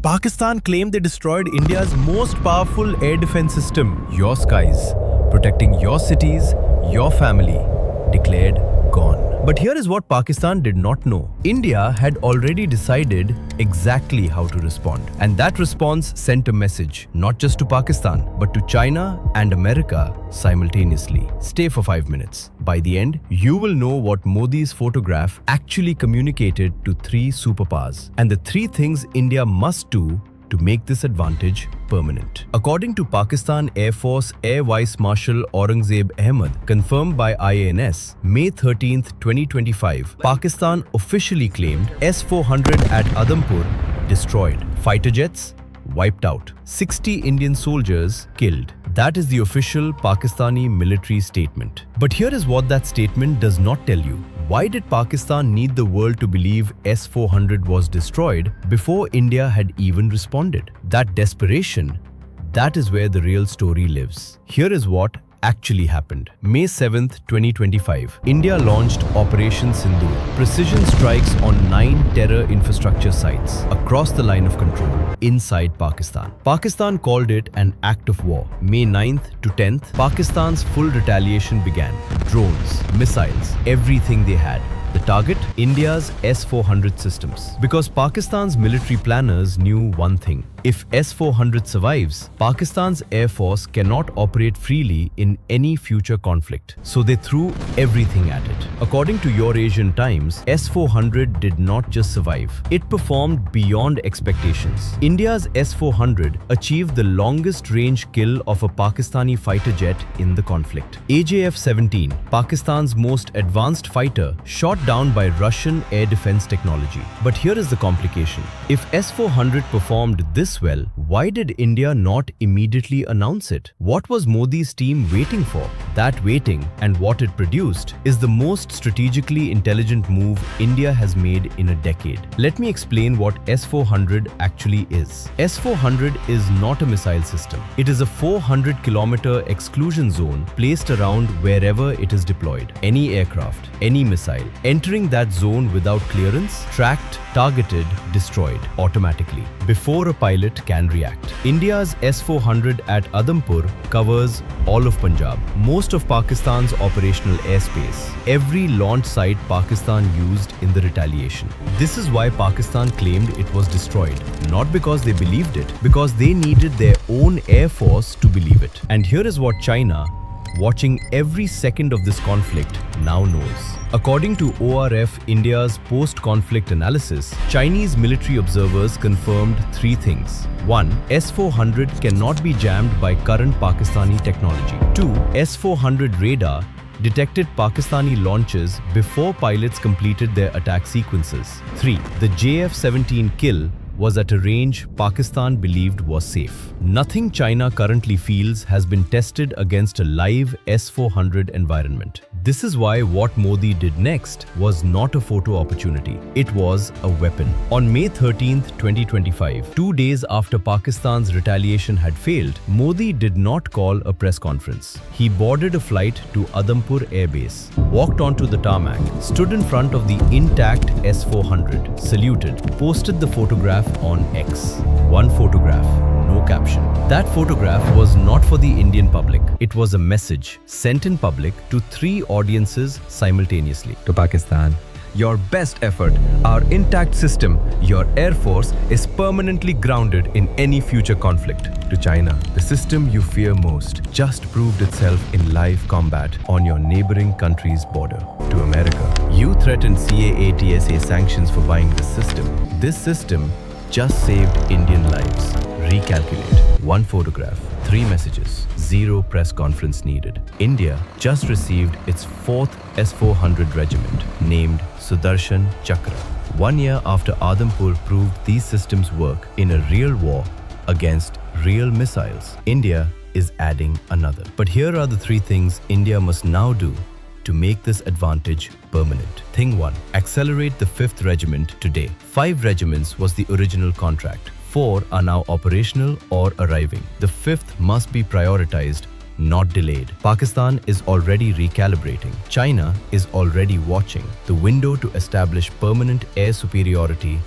Pakistan claimed they destroyed India's most powerful air defense system, your skies, protecting your cities, your family, declared gone. But here is what Pakistan did not know. India had already decided exactly how to respond. And that response sent a message, not just to Pakistan, but to China and America simultaneously. Stay for 5 minutes. By the end, you will know what Modi's photograph actually communicated to 3 superpowers and the 3 things India must do to make this advantage permanent. According to Pakistan Air Force Air Vice Marshal Aurangzeb Ahmed, confirmed by IANS, May 13, 2025, Pakistan officially claimed S-400 at Adampur destroyed. Fighter jets wiped out. 60 Indian soldiers killed. That is the official Pakistani military statement. But here is what that statement does not tell you. Why did Pakistan need the world to believe S-400 was destroyed before India had even responded? That desperation, that is where the real story lives. Here is what actually happened. May 7, 2025, India launched Operation Sindoor, precision strikes on 9 terror infrastructure sites across the line of control inside Pakistan. Pakistan called it an act of war. May 9th to 10th, Pakistan's full retaliation began. Drones, missiles, everything they had. The target? India's S-400 systems. Because Pakistan's military planners knew one thing. If S-400 survives, Pakistan's Air Force cannot operate freely in any future conflict. So they threw everything at it. According to Eurasian Times, S-400 did not just survive. It performed beyond expectations. India's S-400 achieved the longest range kill of a Pakistani fighter jet in the conflict. AJF-17, Pakistan's most advanced fighter, shot down by Russian air defense technology. But here is the complication. If S-400 performed this well, why did India not immediately announce it? What was Modi's team waiting for? That waiting and what it produced is the most strategically intelligent move India has made in a decade. Let me explain what S-400 actually is. S-400 is not a missile system. It is a 400-kilometer exclusion zone placed around wherever it is deployed. Any aircraft, any missile, entering that zone without clearance, tracked, targeted, destroyed automatically before a pilot can react. India's S-400 at Adampur covers all of Punjab, most of Pakistan's operational airspace, every launch site Pakistan used in the retaliation. This is why Pakistan claimed it was destroyed, not because they believed it, because they needed their own air force to believe it. And here is what China, watching every second of this conflict, now knows. According to ORF India's post-conflict analysis, Chinese military observers confirmed 3 things. 1. S-400 cannot be jammed by current Pakistani technology. 2. S-400 radar detected Pakistani launches before pilots completed their attack sequences. 3. The JF-17 kill was at a range Pakistan believed was safe. Nothing China currently feels has been tested against a live S-400 environment. This is why what Modi did next was not a photo opportunity. It was a weapon. On May 13, 2025, 2 days after Pakistan's retaliation had failed, Modi did not call a press conference. He boarded a flight to Adampur Airbase, walked onto the tarmac, stood in front of the intact S-400, saluted, posted the photograph on X. One photograph, no caption. That photograph was not for the Indian public. It was a message sent in public to 3 audiences simultaneously. To Pakistan, your best effort, our intact system, your air force is permanently grounded in any future conflict. To China, the system you fear most just proved itself in live combat on your neighboring country's border. To America, you threatened CAATSA sanctions for buying this system. This system just saved Indian lives. Recalculate. 1 photograph, 3 messages, 0 press conference needed. India just received its 4th S-400 regiment, named Sudarshan Chakra. 1 year after Adampur proved these systems work in a real war against real missiles, India is adding another. But here are the 3 things India must now do to make this advantage permanent. Thing 1. Accelerate the 5th regiment today. 5 regiments was the original contract. 4 are now operational or arriving. The 5th must be prioritized, not delayed. Pakistan is already recalibrating. China is already watching. The window to establish permanent air superiority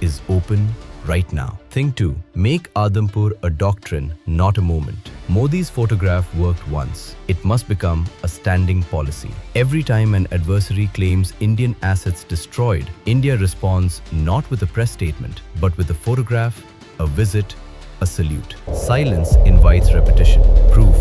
is open right now. Thing 2. Make Adampur a doctrine, not a moment. Modi's photograph worked once. It must become a standing policy. Every time an adversary claims Indian assets destroyed, India responds not with a press statement, but with a photograph, a visit, a salute. Silence invites repetition. Proof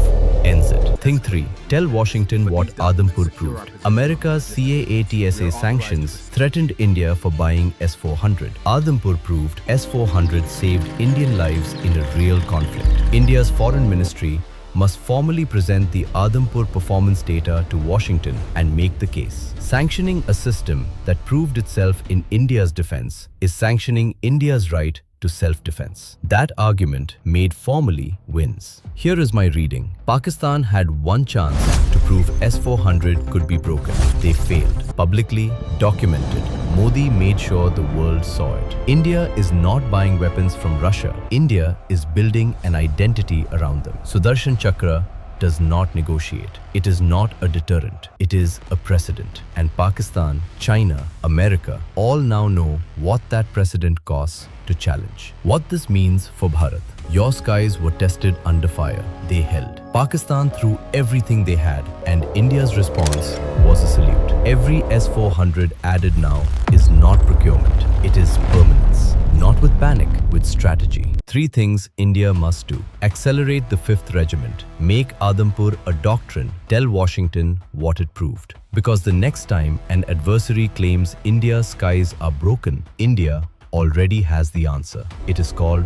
ends it. Thing 3. Tell Washington what Adampur proved. America's CAATSA sanctions threatened India for buying S-400. Adampur proved S-400 saved Indian lives in a real conflict. India's foreign ministry must formally present the Adampur performance data to Washington and make the case. Sanctioning a system that proved itself in India's defense is sanctioning India's right to self-defense. That argument, made formally, wins. Here is my reading. Pakistan had one chance to prove S-400 could be broken. They failed. Publicly documented. Modi made sure the world saw it. India is not buying weapons from Russia. India is building an identity around them. Sudarshan Chakra does not negotiate. It is not a deterrent. It is a precedent. And Pakistan, China, America all now know what that precedent costs to challenge. What this means for Bharat. Your skies were tested under fire. They held. Pakistan threw everything they had, and India's response was a salute. Every S-400 added now is not procurement. It is permanence. Not with panic, with strategy. 3 things India must do. Accelerate the 5th Regiment. Make Adampur a doctrine. Tell Washington what it proved. Because the next time an adversary claims India's skies are broken, India already has the answer. It is called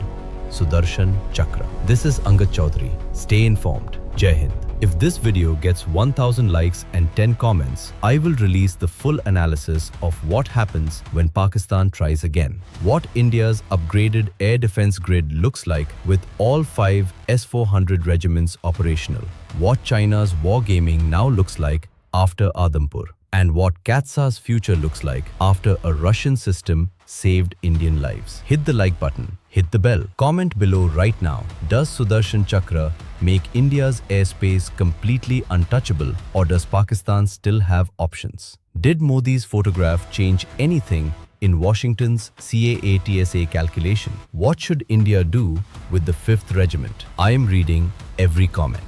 Sudarshan Chakra. This is Angad Chaudhary. Stay informed. Jai Hind. If this video gets 1000 likes and 10 comments, I will release the full analysis of what happens when Pakistan tries again. What India's upgraded air defense grid looks like with all 5 S-400 regiments operational. What China's wargaming now looks like after Adampur. And what Katsa's future looks like after a Russian system saved Indian lives. Hit the like button. Hit the bell. Comment below right now. Does Sudarshan Chakra make India's airspace completely untouchable, or does Pakistan still have options? Did Modi's photograph change anything in Washington's CAATSA calculation? What should India do with the 5th Regiment? I am reading every comment.